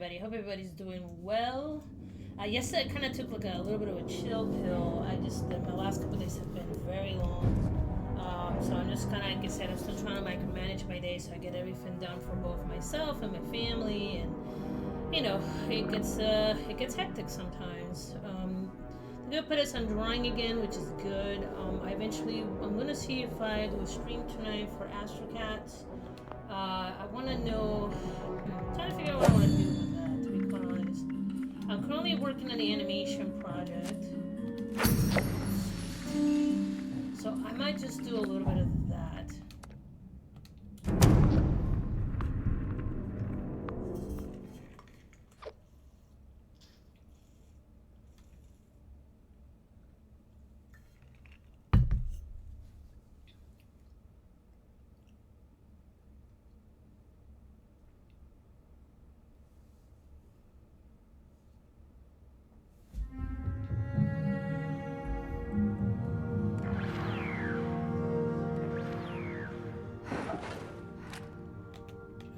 Everybody, hope everybody's doing well. Yesterday, I kind of took like a little bit of a chill pill. My last couple of days have been very long. So I'm just kind of, like I said, I'm still trying to micromanage my day so I get everything done for both myself and my family. And it gets hectic sometimes. They're gonna put us on drawing again, which is good. I'm gonna see if I do a stream tonight for Astrocats. I want to know. I'm trying to figure out what I want to do with that. To be quite honest, I'm currently working on the animation project, so I might just do a little bit of that.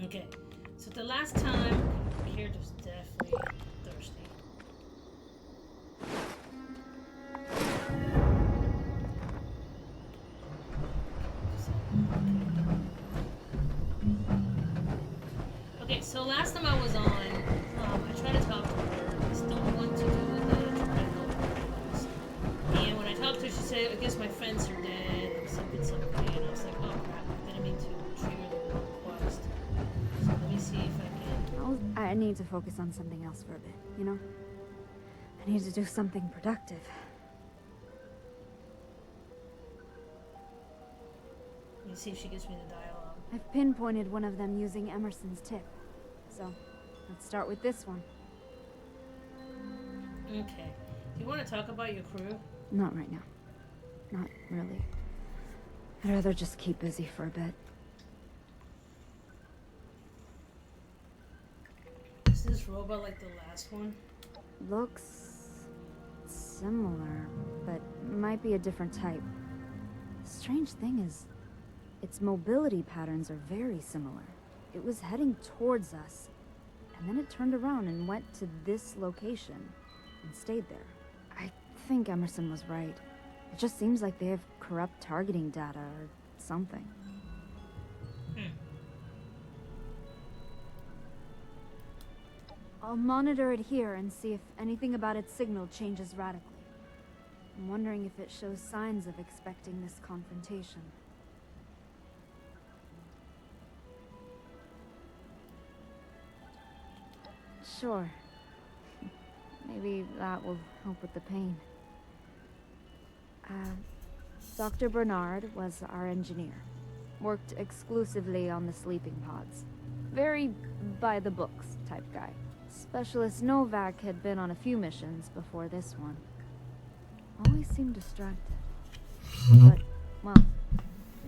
Okay, so the last time, character's definitely thirsty. Okay, so last time I was on, I tried to talk to her. I still want to do the trial quest. And when I talked to her, she said, I guess my friends are dead and something. And I was like, oh crap, I didn't mean to trigger the quest. So let me see if I can. I need to focus on something else for a bit, you know? I need to do something productive. Let me see if she gives me the dialogue. I've pinpointed one of them using Emerson's tip. So, let's start with this one. Okay. Do you want to talk about your crew? Not right now. Not really. I'd rather just keep busy for a bit. Is this robot like the last one? Looks similar, but might be a different type. The strange thing is, its mobility patterns are very similar. It was heading towards us, and then it turned around and went to this location and stayed there. I think Emerson was right. It just seems like they have corrupt targeting data or something. I'll monitor it here and see if anything about its signal changes radically. I'm wondering if it shows signs of expecting this confrontation. Sure. Maybe that will help with the pain. Dr. Bernard was our engineer. Worked exclusively on the sleeping pods. Very by-the-books type guy. Specialist Novak had been on a few missions before this one. Always seemed distracted. But, well,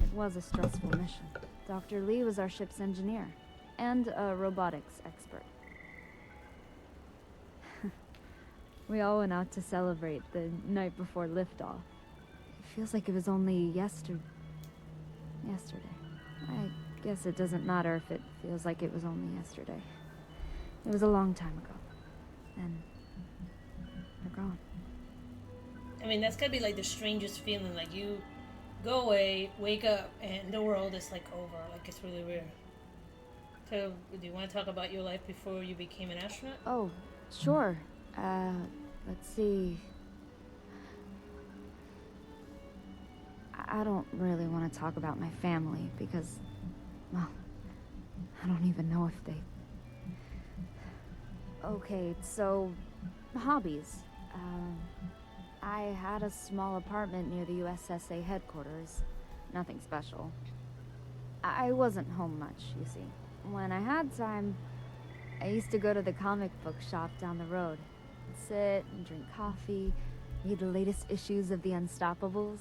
it was a stressful mission. Dr. Lee was our ship's engineer, and a robotics expert. We all went out to celebrate the night before liftoff. It feels like it was only yesterday. I guess it doesn't matter if it feels like it was only yesterday. It was a long time ago. And they're gone. I mean, that's gotta be like the strangest feeling. Like you go away, wake up, and the world is like over. Like it's really weird. So, do you want to talk about your life before you became an astronaut? Oh, sure. Let's see. I don't really want to talk about my family because, well, I don't even know if they... Okay, so, hobbies. I had a small apartment near the USSA headquarters. Nothing special. I wasn't home much, you see. When I had time, I used to go to the comic book shop down the road. Sit and drink coffee, read the latest issues of the Unstoppables.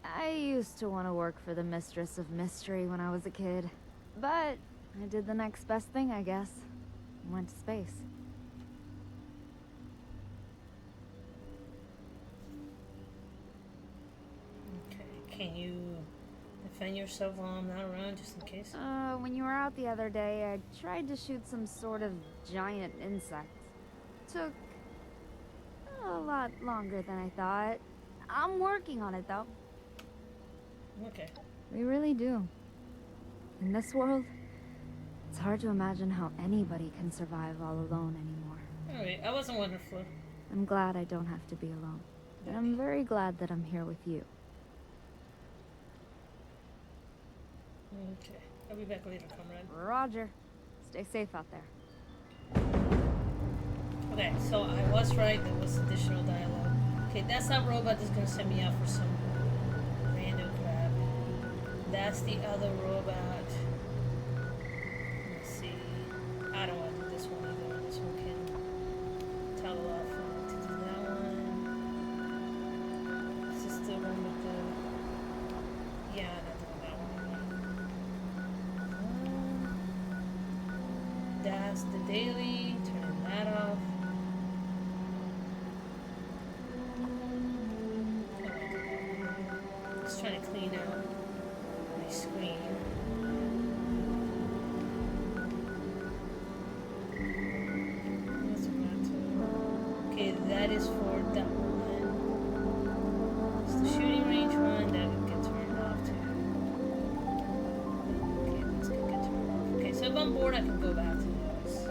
I used to want to work for the Mistress of Mystery when I was a kid. But I did the next best thing, I guess. Went to space. Okay, can you Defend yourself while I'm not around, just in case. When you were out the other day, I tried to shoot some sort of giant insect. Took a lot longer than I thought. I'm working on it, though. Okay. We really do. In this world, it's hard to imagine how anybody can survive all alone anymore. Alright, I wasn't wonderful. I'm glad I don't have to be alone. And I'm very glad that I'm here with you. Okay. I'll be back later, comrade. Roger. Stay safe out there. Okay, so I was right. There was additional dialogue. Okay, that's that robot that's gonna send me out for some random crap. That's the other robot. Let's see. I don't want to do this one either. This one can tell a lot of fun to do that one. This is the one with the. Yeah, not doing that one. That's the daily. Turning that off. Just trying to clean out my screen. That's about to. Okay, that is for that one. It's the shooting range one that would get turned off too. Okay, this can get turned off. Okay, so if I'm bored, I can go back to this.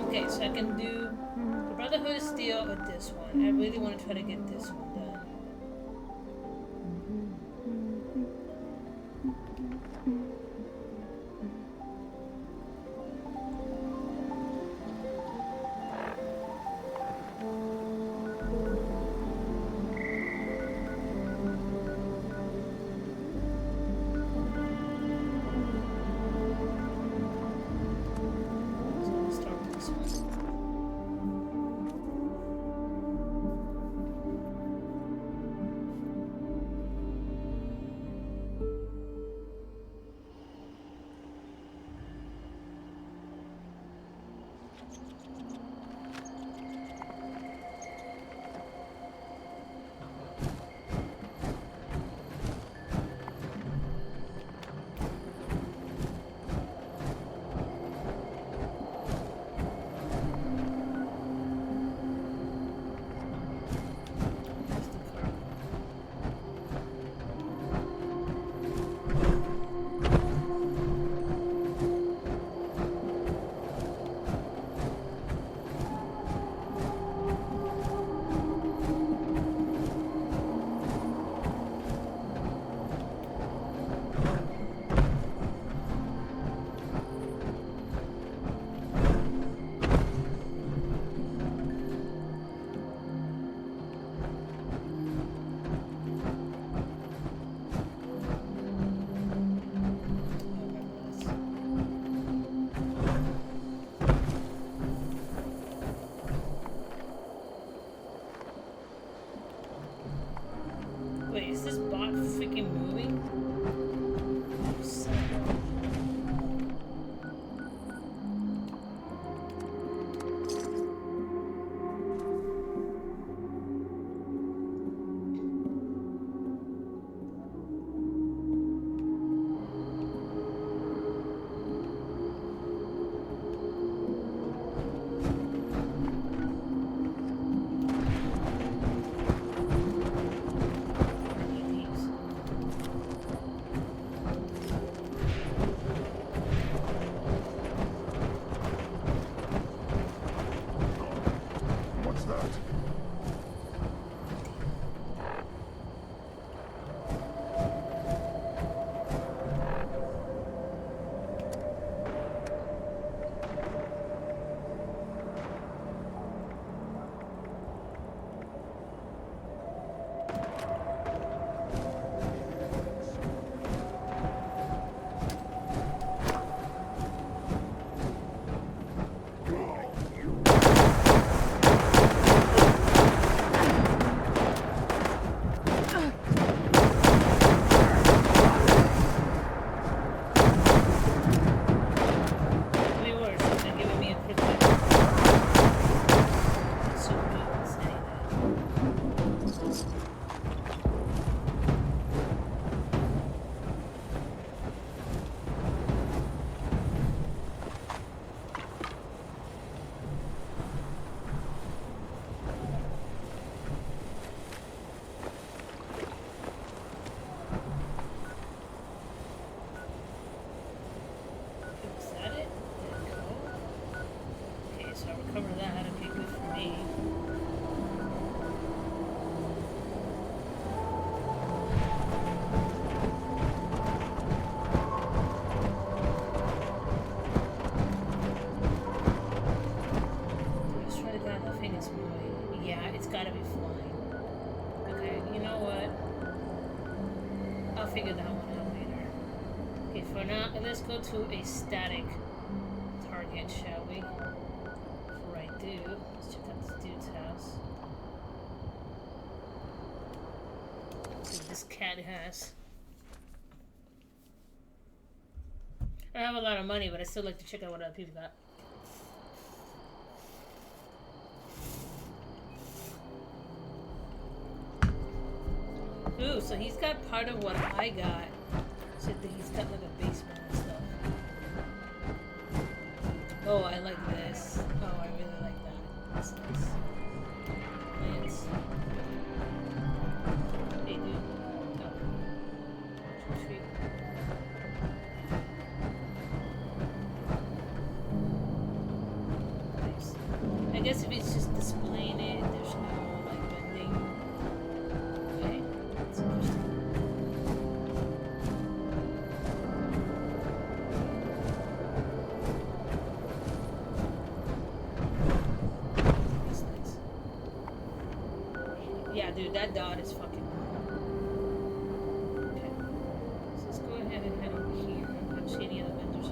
Okay, so I can do the Brotherhood of Steel with this one. I really want to try to get this one done. So I'll start with this one. There's the car. Wait, is this bot freaking moving? Son of a- I need these. I'll figure that one out later. Okay, for now, let's go to a static target, shall we? Before I do, let's check out this dude's house. See what this cat has. I don't have a lot of money, but I still like to check out what other people got. Ooh, so he's got part of what I got. Except that he's got like a basement and stuff. Oh, I like this. Oh, I really like that. That's nice. Plants. Hey, dude. Oh. Watch your tree. Nice. I guess if it's just displaying it, there's no like vending. Okay, that's interesting. That's nice. Yeah, dude, that dot is fucking. Okay, so let's go ahead and head over here. I don't see any other vendors.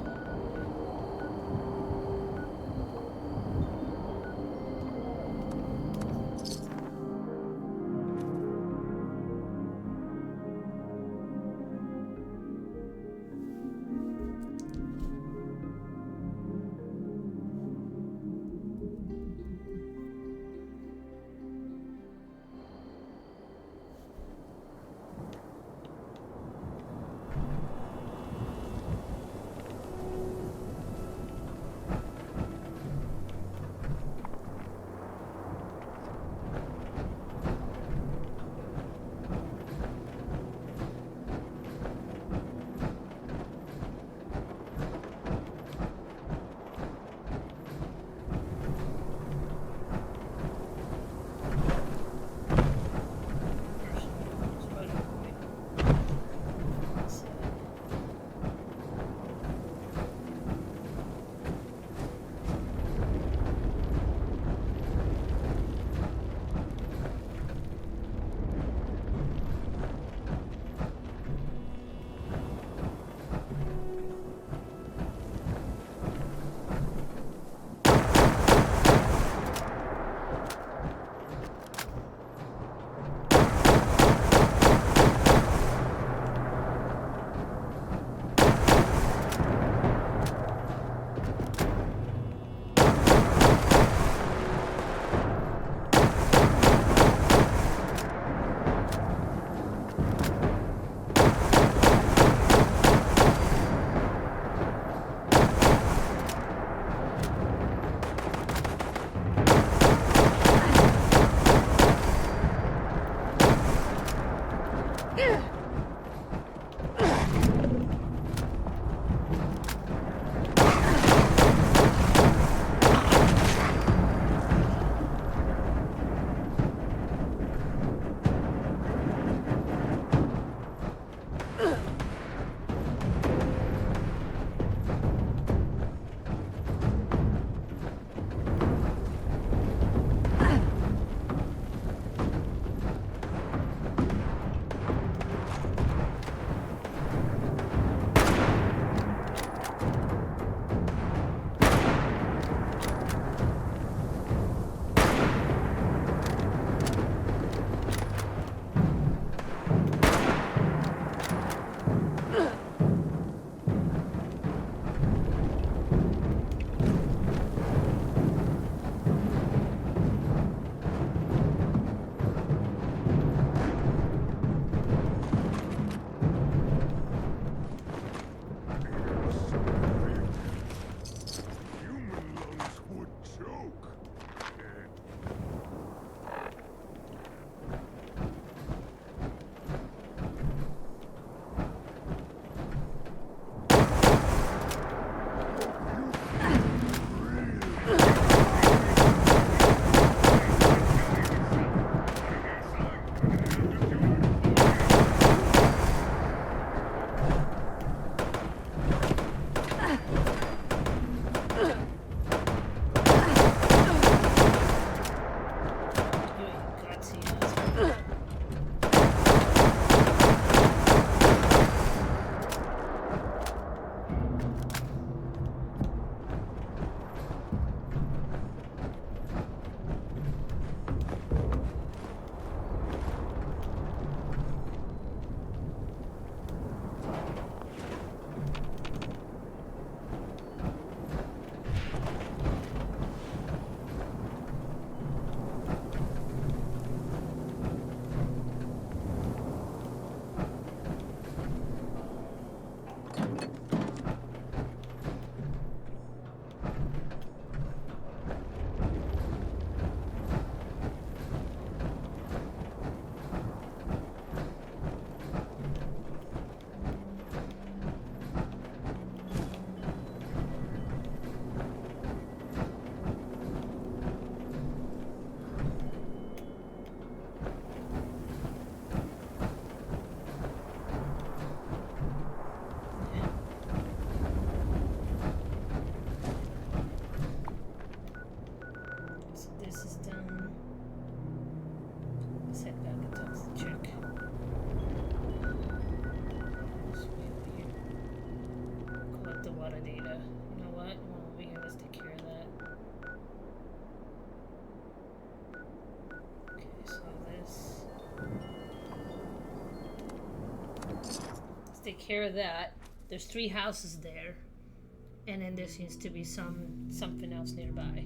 data. You know what? Well, over here, let's take care of that. Okay, so this. Let's take care of that. There's 3 houses there. And then there seems to be something else nearby.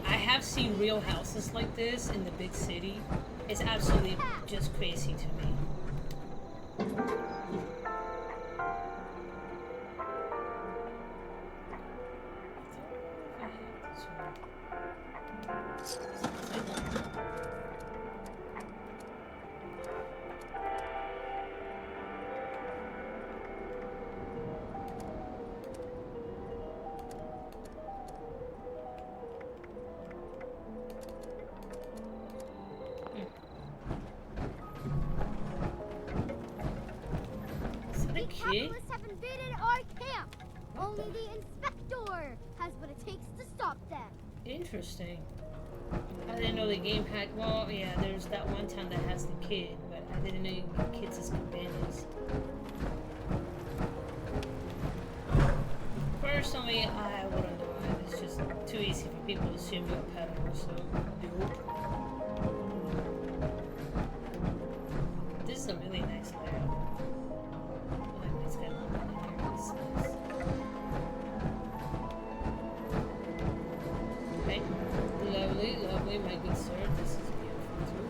I have seen real houses like this in the big city. It's absolutely just crazy to me. Capitalists have invaded our camp. Only the inspector has what it takes to stop them. Interesting. I didn't know the game had. Well, yeah, there's that one town that has the kid, but I didn't know you get kids as companions. Personally, I wouldn't do it. It's just too easy for people to assume you're a pet owner, so nope. This is a really nice layout. It's got one in here. It's nice. Okay. Lovely, lovely, my good sir. This is beautiful too.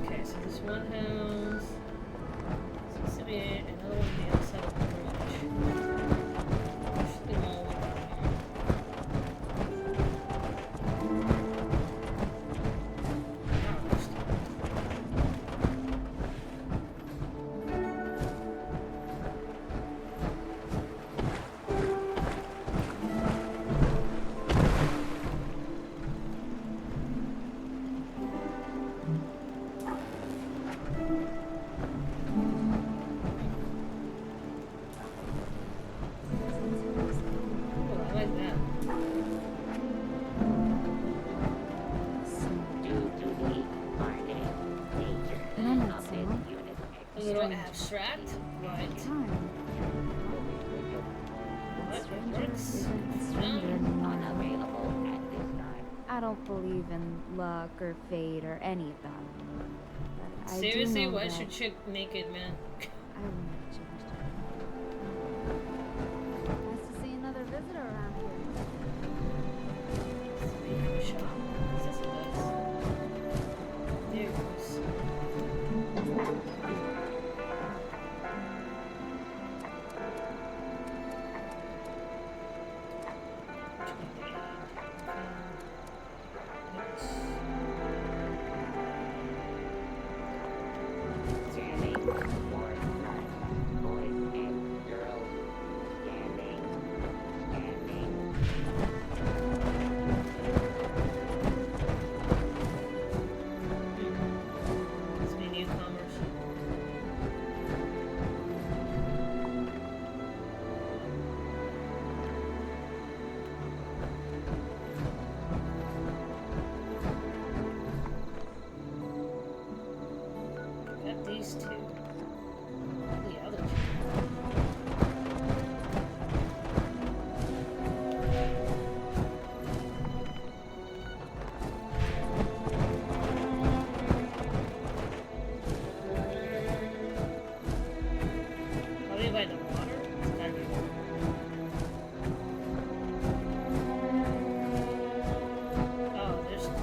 Okay, so this one house seems to be another one on the outside of the garage. Push them all down abstract, right? What works? I don't believe in luck or fate or any of that. But Seriously, I do know why is that your chick naked, man? I will not change that. Nice to see another visitor around here. Does he have a shop? Yes, it does. There it goes. These two. The other two. Probably by the water. It's gotta be water. Oh, there's the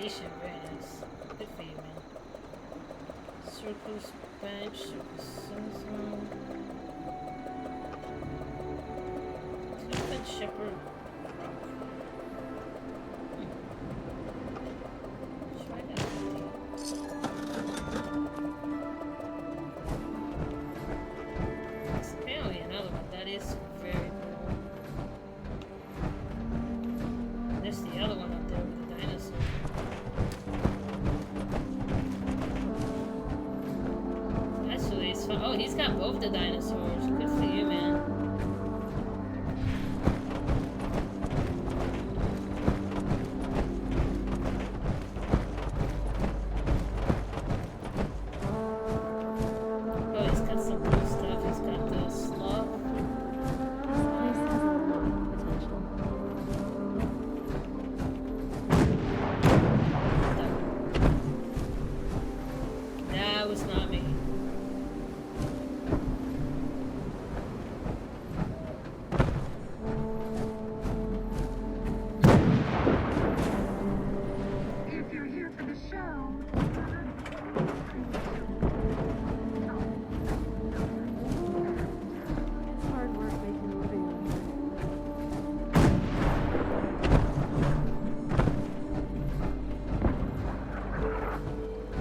station. Very nice. Good for you, man. Circus bench. Circus zone. Two-foot shepherd. Try that. It's apparently another one. That is very cool. There's the other one up there with the dinosaur. Actually, it's fun. Oh, he's got both the dinosaurs. Good for you, man. Oh, he's got some cool stuff. He's got the sloth. This place has a lot of potential. That was not me. If you're here for the show, It's hard work making a living on here.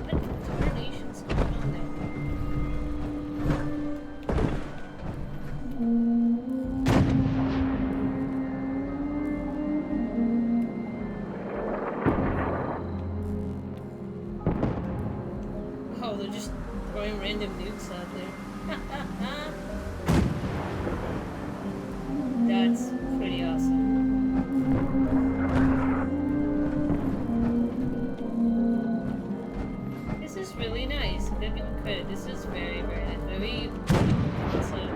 What determination's going on there? Oh, they're just throwing random nukes out there. That's pretty awesome. This is really nice. I'm gonna give it credit. This is very, very nice. Very awesome.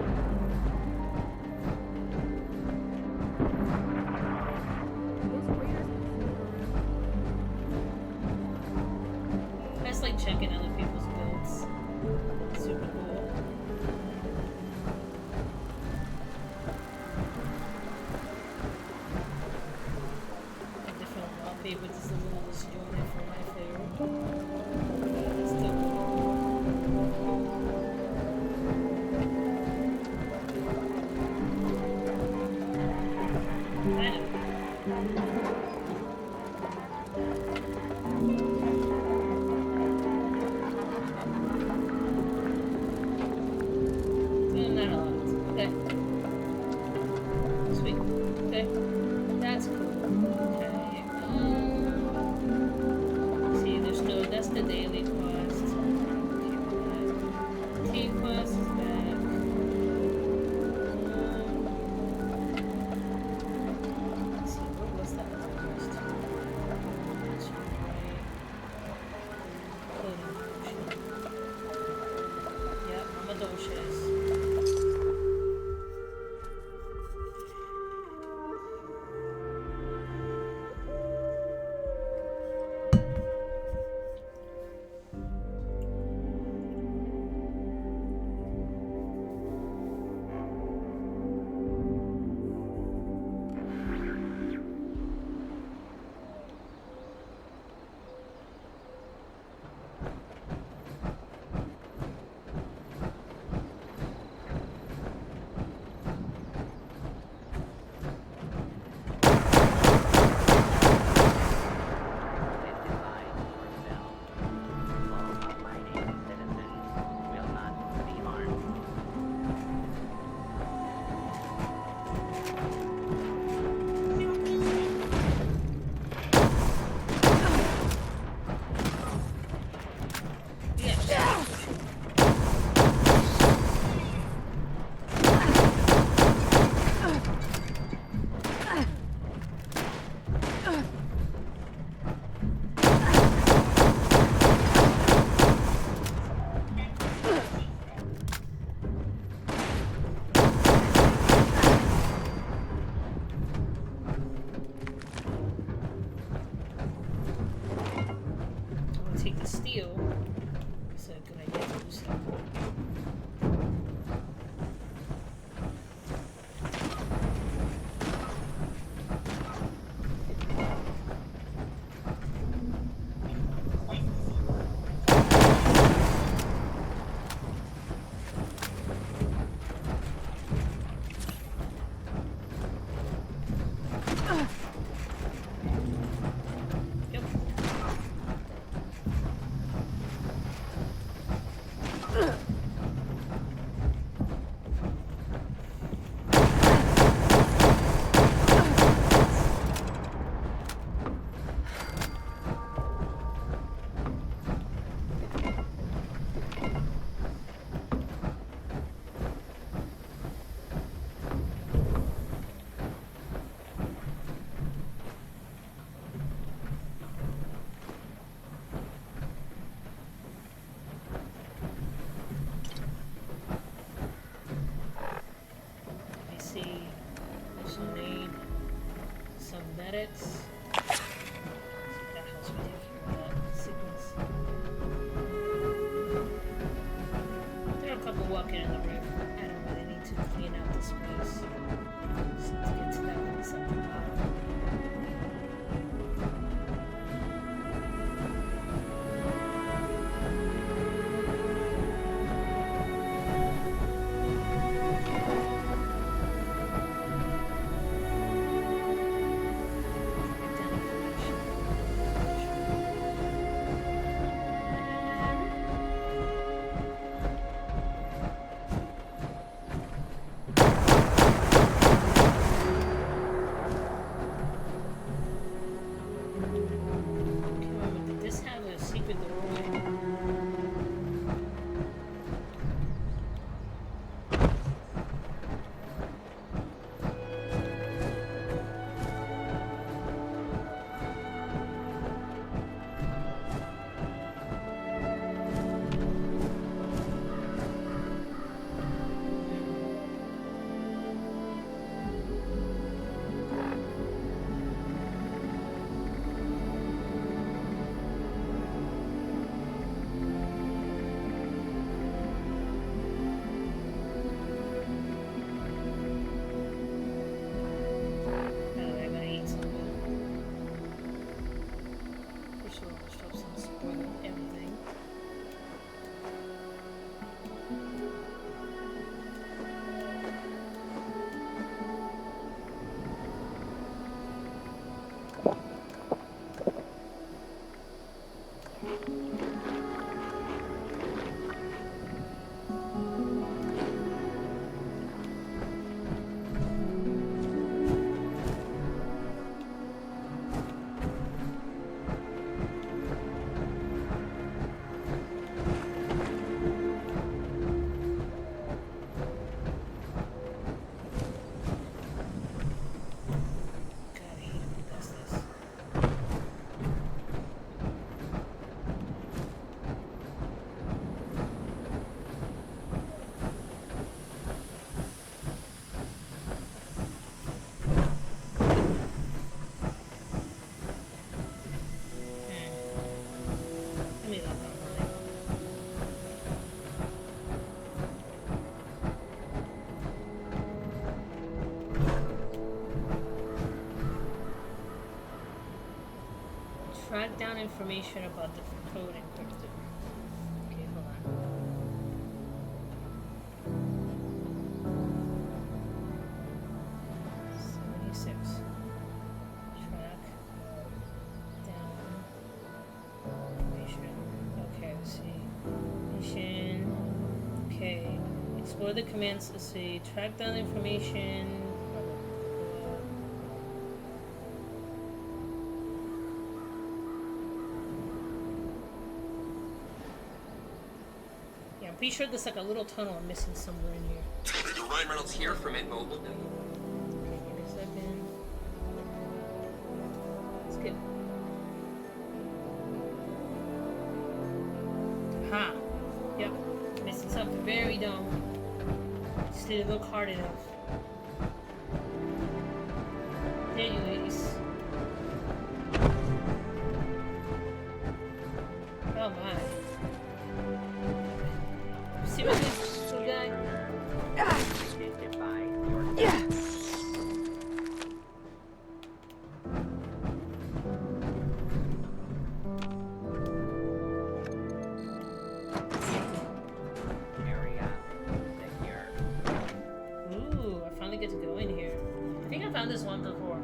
That's like checking other people's builds. Super cool. A different wallpaper, just a little disjointed for my favorite. It's still cool. Kind of. Not a lot. Okay. Sweet. Okay. That's cool. Okay. See, there's no. That's the daily quest. T quest is back. Let's see. What was that other quest? That's right. Clothing potion. Yep, Mama Dolces. I see. Mission made. Some medics. That helps me take care of that sickness. There are a couple walking in the rift. I don't really need to clean out this place. Just need to get to that place at the bottom. Did this have a secret doorway? I gotta eat something. First of all, let's drop some spoiled everything. God, I hate when it does this. Let me look online. Track down information about the code encrypted. Okay, hold on. 76. Track down information. Okay, let's see. Mission. Okay. Explore the commands. Let's see. Track down information. Yeah, I'm pretty sure there's like a little tunnel I'm missing somewhere in here. Ryan Reynolds here from Mint Mobile. Okay, give me a second. Skip. Ha! Yep. Missing something very dumb. Just didn't look hard enough. Anyways. Oh my. Seriously, little guy? Ooh, I finally get to go in here. I think I found this one before.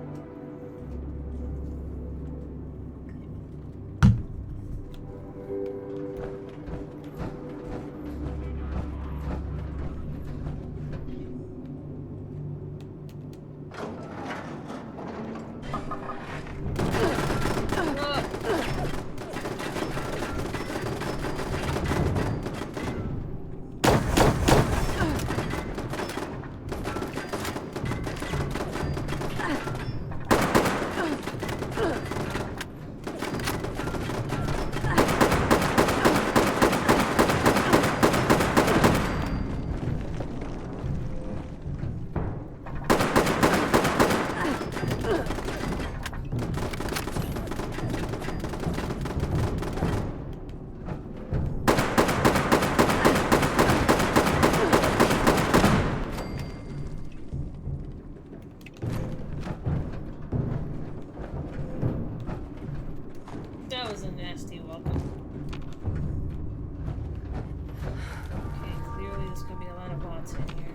pods in here.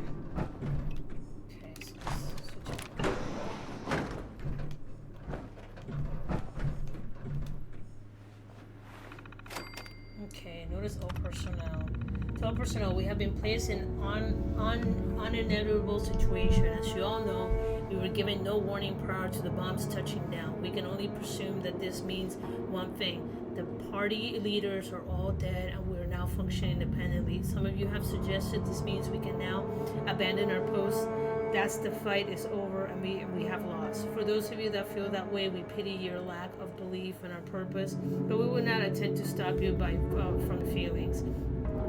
Okay, so let's switch it. Okay, notice all personnel. To all personnel, we have been placed in unenviable situation. As you all know, we were given no warning prior to the bombs touching down. We can only presume that this means one thing. The party leaders are all dead and we are now functioning independently. Some of you have suggested this means we can now abandon our posts. That's the fight is over and we have lost. For those of you that feel that way, we pity your lack of belief in our purpose, but we will not attempt to stop you from feelings.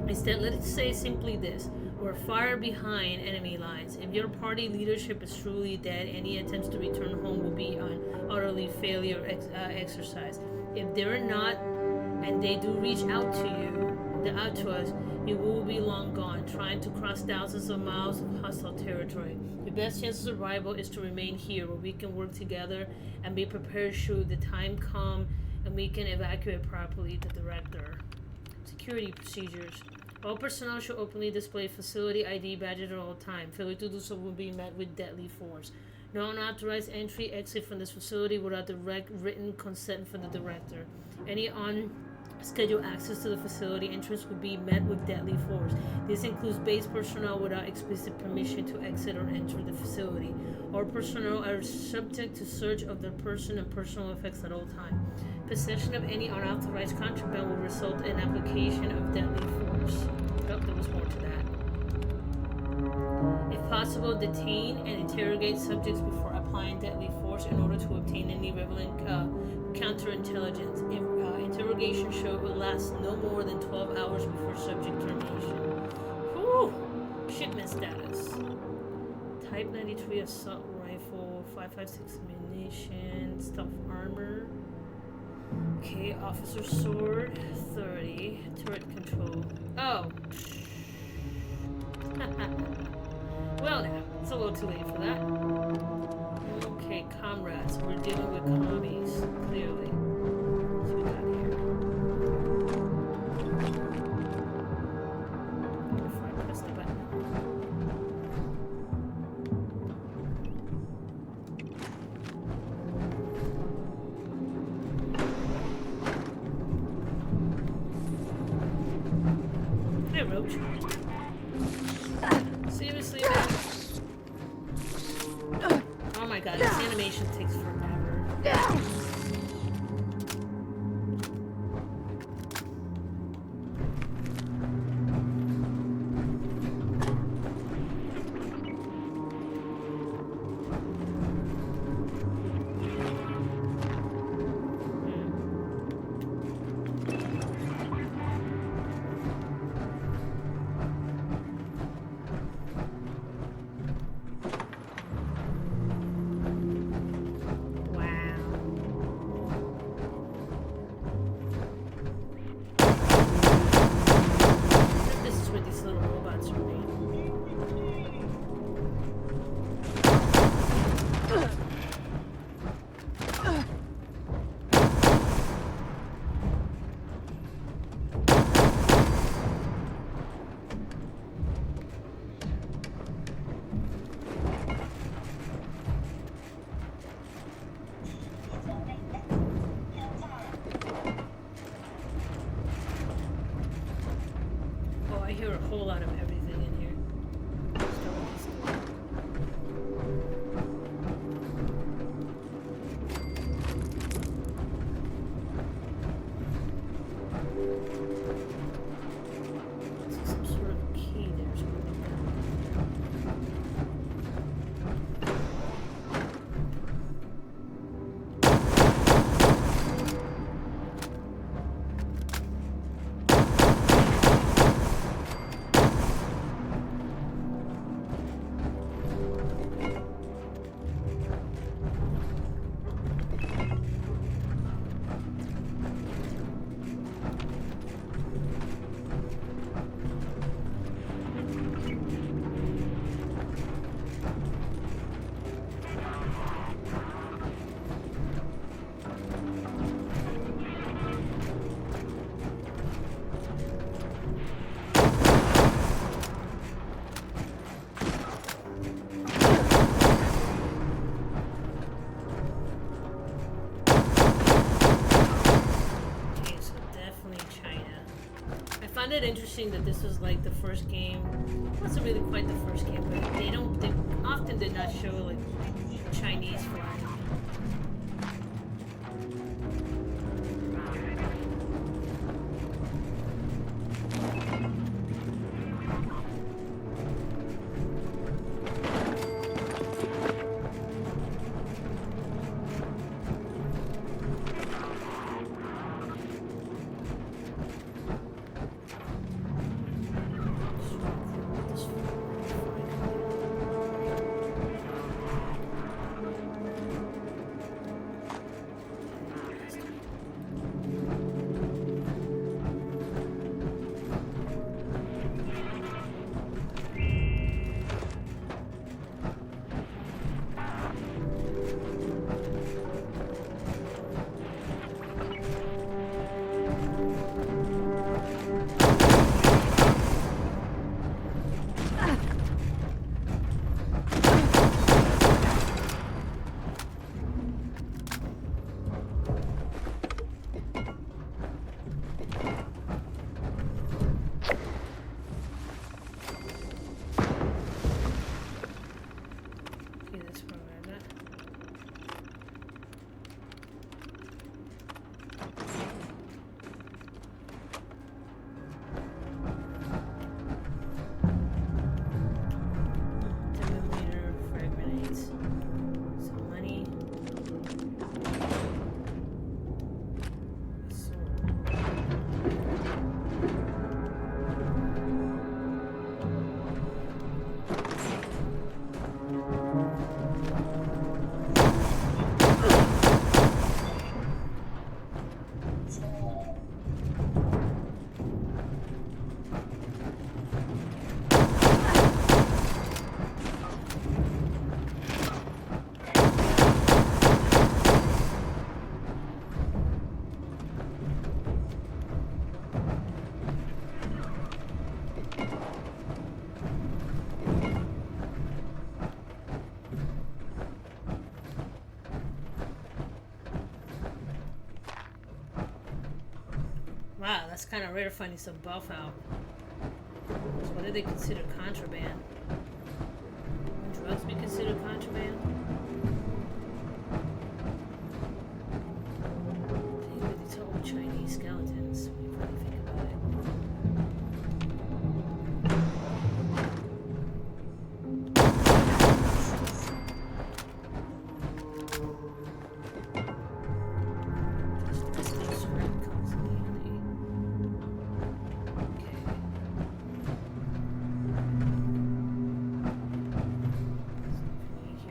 Instead, let's say simply this. We're far behind enemy lines. If your party leadership is truly dead, any attempts to return home will be an utterly failure exercise. If they're not, and they do reach out to us, we will be long gone, trying to cross thousands of miles of hostile territory. The best chance of survival is to remain here, where we can work together and be prepared should the time come, and we can evacuate properly. The director. Security procedures. All personnel should openly display facility ID badges at all times. Failure to do so will be met with deadly force. No unauthorized entry, exit from this facility without direct written consent from the director. Any unscheduled access to the facility entrance will be met with deadly force. This includes base personnel without explicit permission to exit or enter the facility. All personnel are subject to search of their person and personal effects at all times. Possession of any unauthorized contraband will result in application of deadly force. Oh, there was more to that. If possible, detain and interrogate subjects before applying deadly force in order to obtain any relevant counterintelligence. If interrogation show will last no more than 12 hours before subject termination. Whew! Shipment status. Type 93 assault rifle, 5.56 ammunition, stuff armor. Okay, officer sword, 30. Turret control. Oh. Well now, it's a little too late for that. Okay, comrades, we're dealing with commies, clearly. What's we got here? Before I press the button. Hey, Roach. Seriously, man? Oh my god, this animation takes forever. I hear a whole lot of everything in here. Start with this door. This is some sort of key there. found it interesting that this was like the first game. It wasn't really quite the first game, but they often did not show like Chinese flag. Wow, that's kind of rare finding some buff out. So what do they consider contraband? Would drugs be considered contraband? These are all Chinese skeletons. When you really think about it.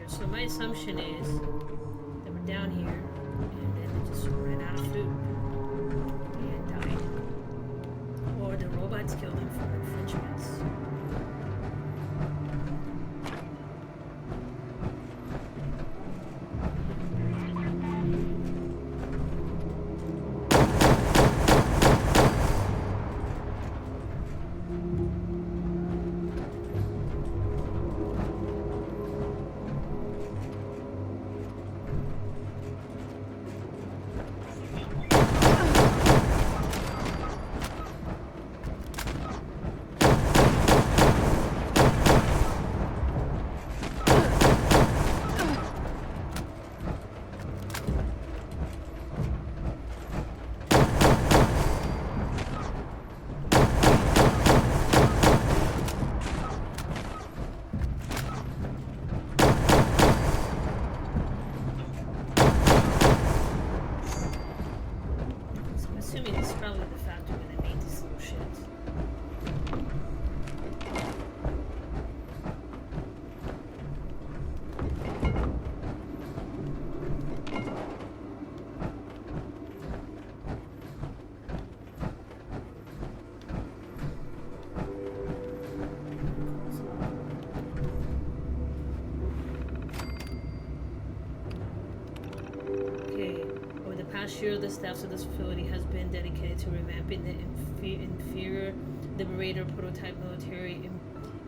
So my assumption is that we're down here and then they just ran out of food and died. Or the robots killed them for infringements. Assuming this is probably the factory where they made these little shits. Last year, the staff of this facility has been dedicated to revamping the inferior Liberator prototype military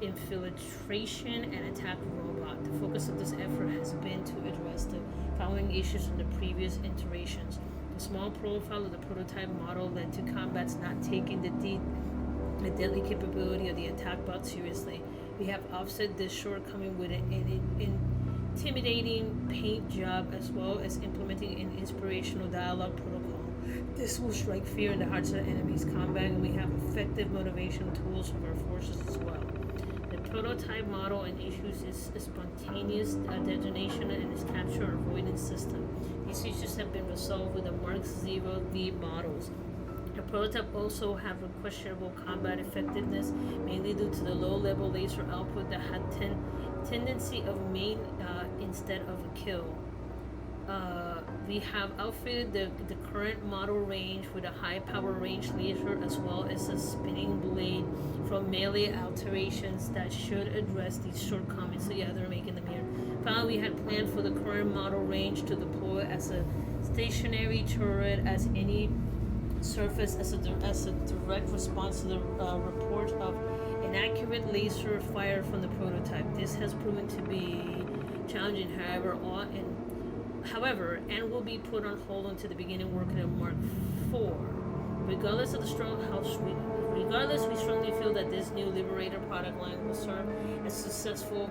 infiltration and attack robot. The focus of this effort has been to address the following issues from the previous iterations. The small profile of the prototype model led to combats not taking the the deadly capability of the attack bot seriously. We have offset this shortcoming with an intimidating paint job as well as implementing an inspirational dialogue protocol. This will strike fear in the hearts of the enemy's combat, and we have effective motivation tools of our forces as well. The prototype model and issues is a spontaneous detonation and its capture avoidance system. These issues have been resolved with the Mark 0V models. The prototype also have a questionable combat effectiveness, mainly due to the low-level laser output that had tendency of main instead of a kill. We have outfitted the current model range with a high power range laser as well as a spinning blade from melee alterations that should address these shortcomings. So yeah, they're making them here. Finally, we had planned for the current model range to deploy as a stationary turret as any surface as a direct response to the report of inaccurate laser fired from the prototype. This has proven to be challenging, however, and will be put on hold until the beginning working on Mark IV. Regardless, we strongly feel that this new Liberator product line will serve as a successful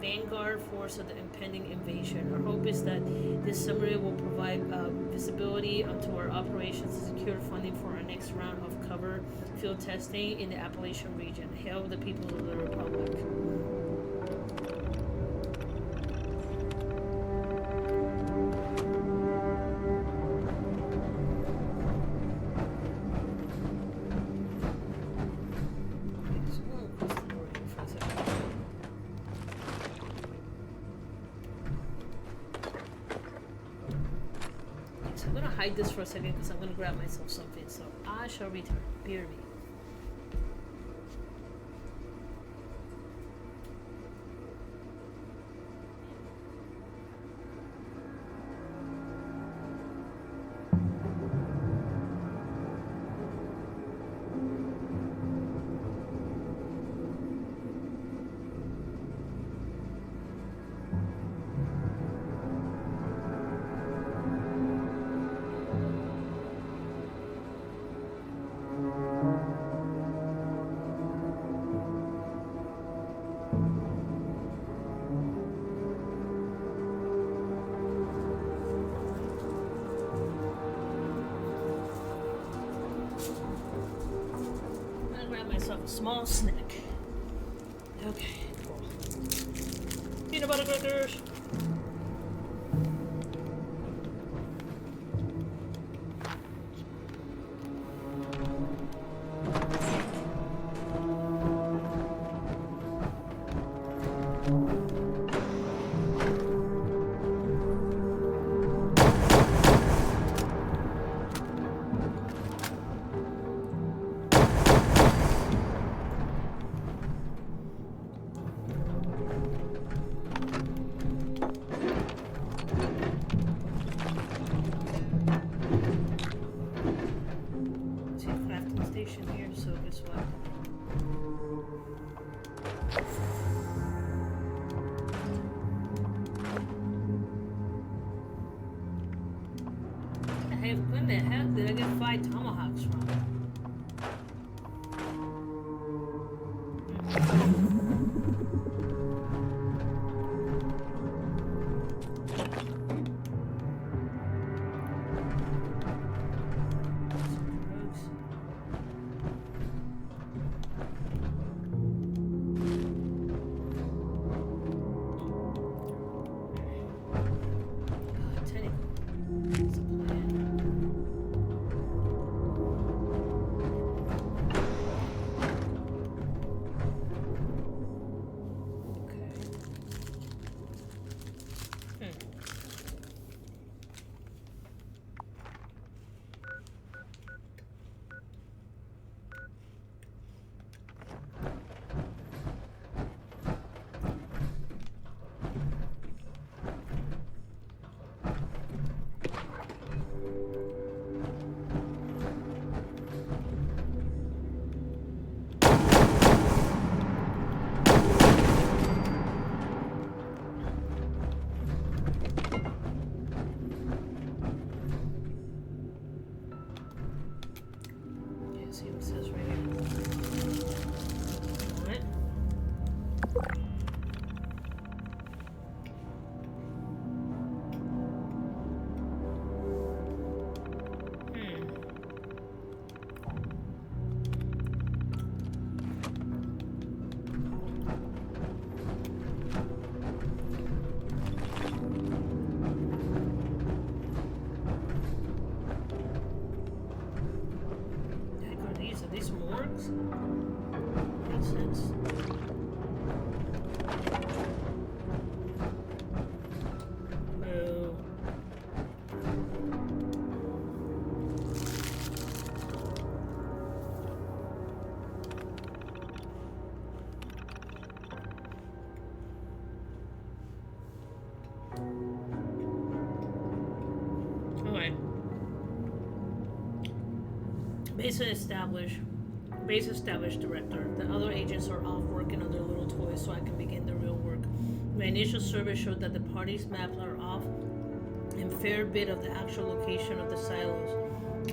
vanguard force of the impending invasion. Our hope is that this summary will provide visibility onto our operations and secure funding for our next round of cover field testing in the Appalachian region. Hail the people of the Republic. Hide this for a second because I'm going to grab myself something, so I shall return. Bear me. Small snack. Okay, cool. Peanut butter crackers. Here, so guess what? When the heck did I get 5 tomahawks from? Are these morgues? Makes sense. Oh. Okay. Base established, director. The other agents are off working on their little toys so I can begin the real work. My initial survey showed that the party's maps are off and fair bit of the actual location of the silos.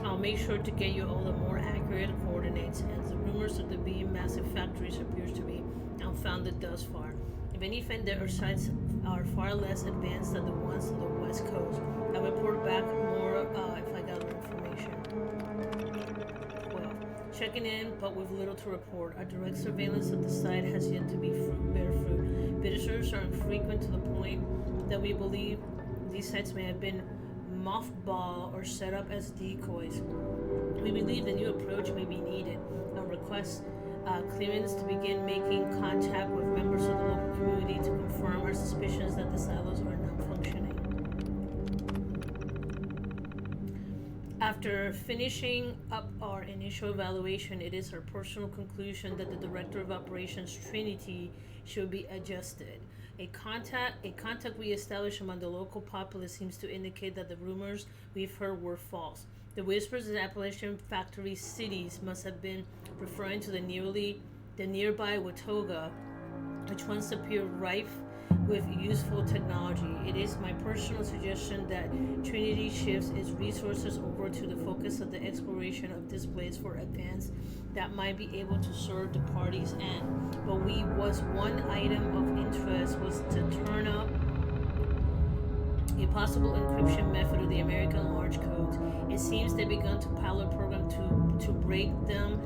I'll make sure to get you all the more accurate coordinates, as the rumors of there being massive factories appears to be unfounded thus far. If anything, their sites are far less advanced than the ones on the west coast. I'll report back more if I gather information. Well, checking in, but with little to report. Our direct surveillance of the site has yet to bear fruit. Visitors are infrequent to the point that we believe these sites may have been mothballed or set up as decoys. We believe the new approach may be needed and request clearance to begin making contact with members of the local community to confirm our suspicions that the silos are not functioning. After finishing up our initial evaluation, it is our personal conclusion that the Director of Operations Trinity should be adjusted. A contact we established among the local populace seems to indicate that the rumors we've heard were false. The whispers in Appalachian factory cities must have been referring to the nearby Watauga, which once appeared rife with useful technology. It is my personal suggestion that Trinity shifts its resources over to the focus of the exploration of this place for advance that might be able to serve the party's end. But one item of interest was to turn up a possible encryption method of the American large codes. It seems they've begun to pilot program to break them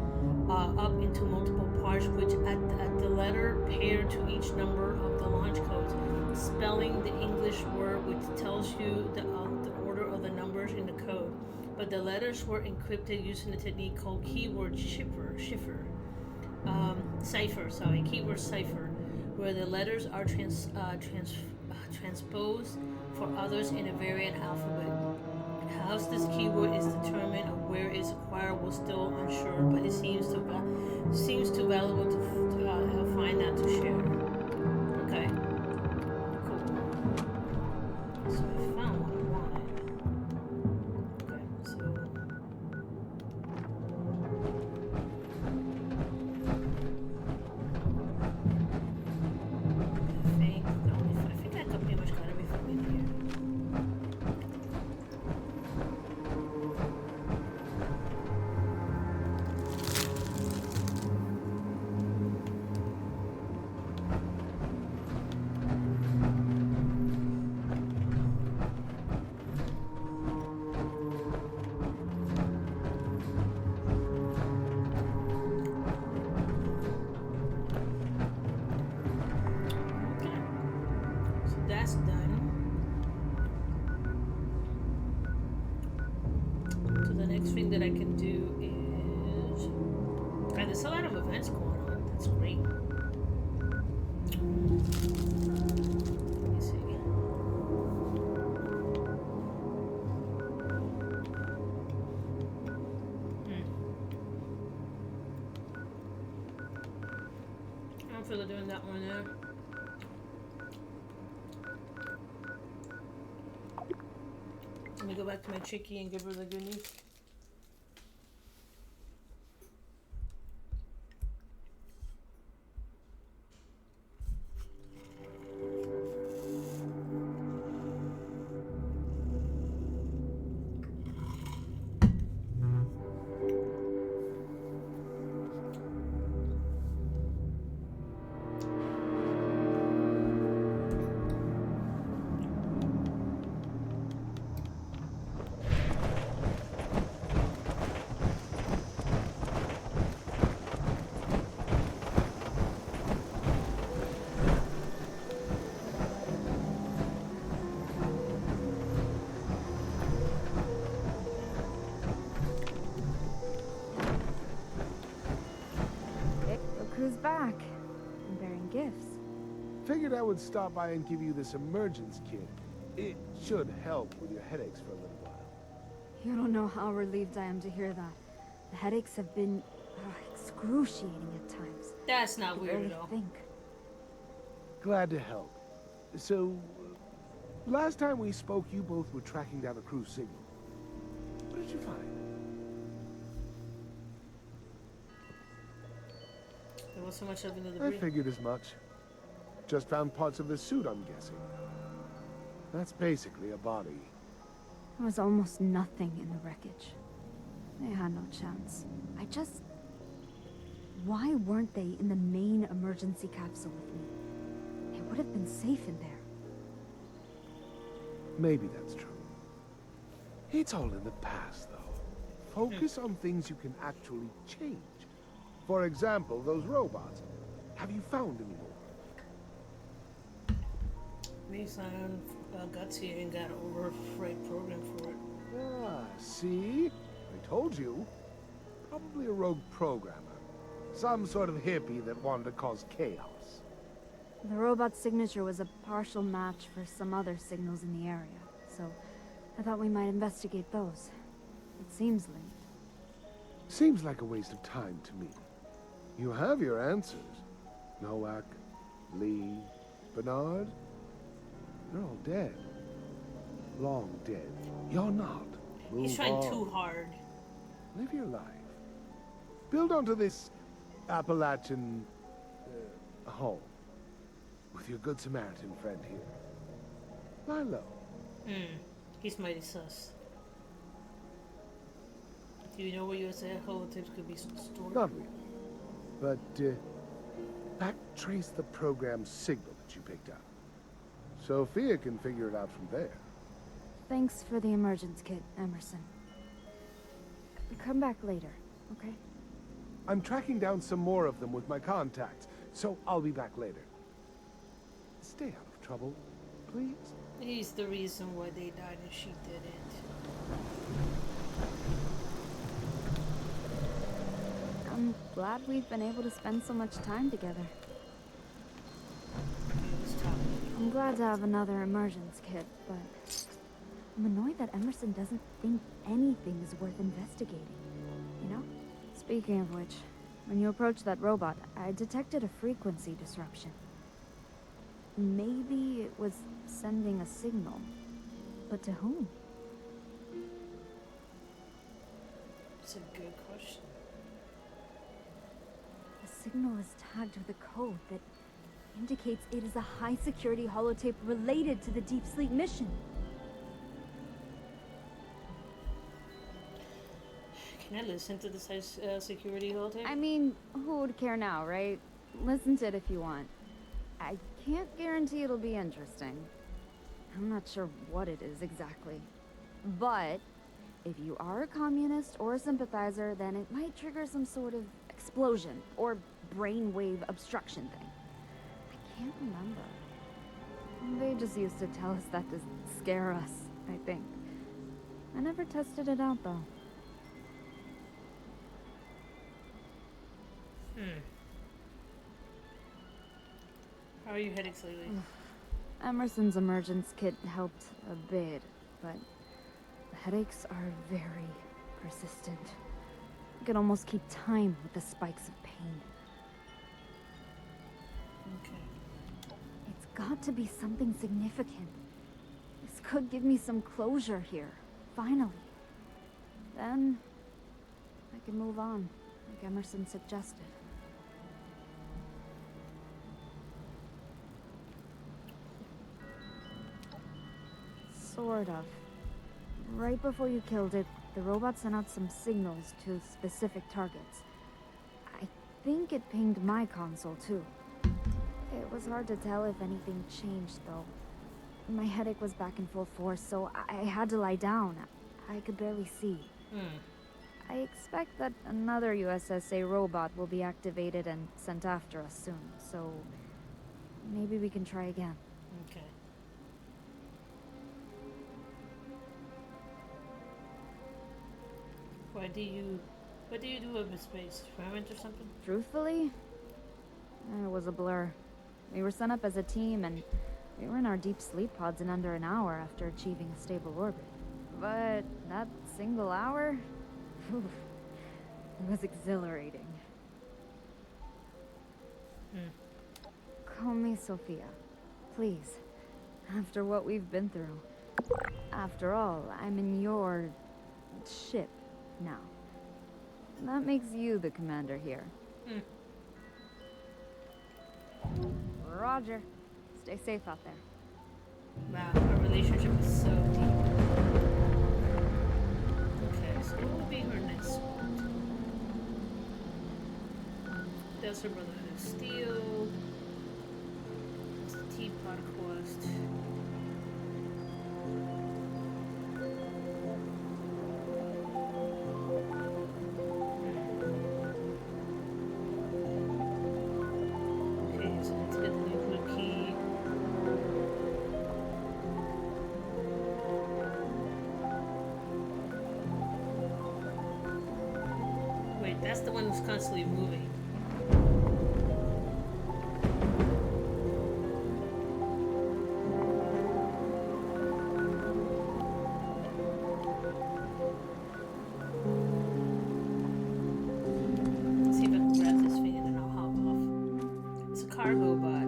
up into multiple parts, which at the letter paired to each number of the launch codes, spelling the English word which tells you the order of the numbers in the code. But the letters were encrypted using a technique called keyword cipher, where the letters are transposed for others in a variant alphabet. How this keyword is determined or where it's acquired was still unsure, but it seems too valuable to find that to share. Okay, cool. So I found what I wanted. Okay, so. I think I got pretty much got everything in here. That's done. So the next thing that I can do is... there's a lot of events going on. That's great. Let me see. I don't feel like doing that one there. Let me go back to my chickie and give her the good news. who's back and bearing gifts. Figured I would stop by and give you this emergence kit. It should help with your headaches for a little while. You don't know how relieved I am to hear that. The headaches have been excruciating at times. That's not I could weird barely at all. think. Glad to help. So, last time we spoke, you both were tracking down a crew signal. What did you find? There was so much of it in the I debris. figured as much. Just found parts of the suit, I'm guessing. That's basically a body. There was almost nothing in the wreckage. They had no chance. Why weren't they in the main emergency capsule with me? They would have been safe in there. Maybe that's true. It's all in the past, though. Focus on things you can actually change. For example, those robots. Have you found any more? We found Gutsy and got an overfreight program for it. Ah, see? I told you. Probably a rogue programmer. Some sort of hippie that wanted to cause chaos. The robot's signature was a partial match for some other signals in the area, so I thought we might investigate those. It seems linked. Seems like a waste of time to me. You have your answers. Nowak, Lee, Bernard. They're all dead. Long dead. You're not. He's Move trying on. too hard. Live your life. Build onto this Appalachian home with your good Samaritan friend here. Lie low. He's mighty sus. Do you know where USA holotips could be stored? Not really. But backtrace the program's signal that you picked up. Sophia can figure it out from there. Thanks for the emergence kit, Emerson. Come back later, okay? I'm tracking down some more of them with my contacts, so I'll be back later. Stay out of trouble, please. He's the reason why they died and she didn't. I'm glad we've been able to spend so much time together. He was top. I'm glad to have another emergence kit, but I'm annoyed that Emerson doesn't think anything is worth investigating. You know? Speaking of which, when you approached that robot, I detected a frequency disruption. Maybe it was sending a signal. But to whom? It's a good question. The signal is tagged with a code that indicates it is a high-security holotape related to the Deep Sleep mission. Can I listen to this high security holotape? I mean, who would care now, right? Listen to it if you want. I can't guarantee it'll be interesting. I'm not sure what it is exactly. But if you are a communist or a sympathizer, then it might trigger some sort of explosion or brainwave obstruction thing. I can't remember. They just used to tell us that to scare us, I think. I never tested it out, though. How are your headaches lately? Emerson's emergence kit helped a bit, but the headaches are very persistent. I could almost keep time with the spikes of pain. Okay. It's got to be something significant. This could give me some closure here, finally. Then I can move on, like Emerson suggested. Sort of. Right before you killed it, the robot sent out some signals to specific targets. I think it pinged my console, too. It was hard to tell if anything changed, though. My headache was back in full force, so I had to lie down. I could barely see. I expect that another USSA robot will be activated and sent after us soon, so maybe we can try again. Okay. What do you do up in space? Experiment or something? Truthfully, It was a blur. We were sent up as a team, and we were in our deep sleep pods in under an hour after achieving a stable orbit. But that single hour? Oof, it was exhilarating. Call me Sophia. Please. After what we've been through. After all, I'm in your ship now. That makes you the commander here. Roger. Stay safe out there. Wow, our relationship is so deep. Okay, so what will be her next sport? That's her Brotherhood of Steel. It's the Teapot quest. Okay, so let's get the nuclear key. Wait, that's the one who's constantly moving. Let's see if I can grab this thing and then I'll hop off. It's a cargo bot.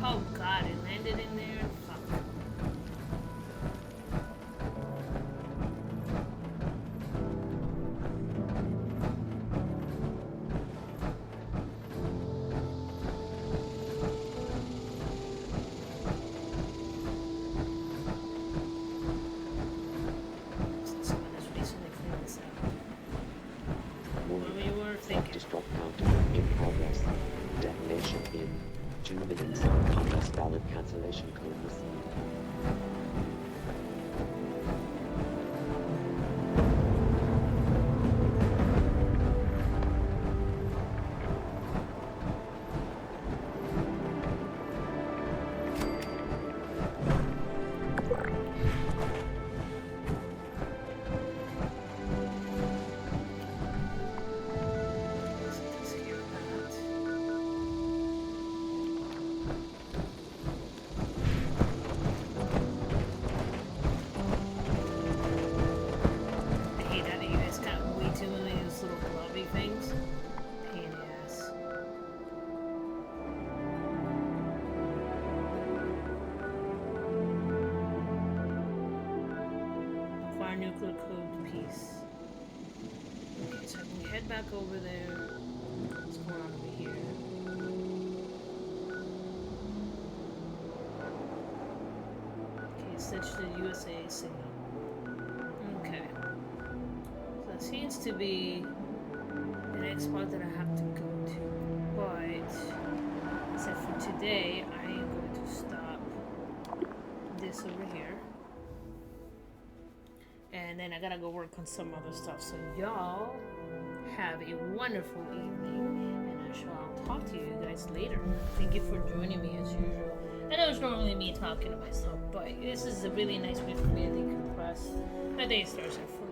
Oh god, it landed in there? Fuck. Someone has recently cleaned this out. What we were thinking. Destruct count in progress. Detonation in 2 minutes. Unless valid cancellation code received. Let's hear that. I hate that you guys got way too many of those little blobby things. Pain in the ass. Acquire nuclear code piece. Okay, so we head back over there. What's going on over here? Okay, switch to USA signal. Okay. So it seems to be the next spot that I have to go to. But, except for today, I am going to stop this over here. And then I gotta go work on some other stuff. So y'all have a wonderful evening, and I shall talk to you guys later. Thank you for joining me as usual. I know it's normally me talking to myself, but this is a really nice way for me to decompress. My day starts at 4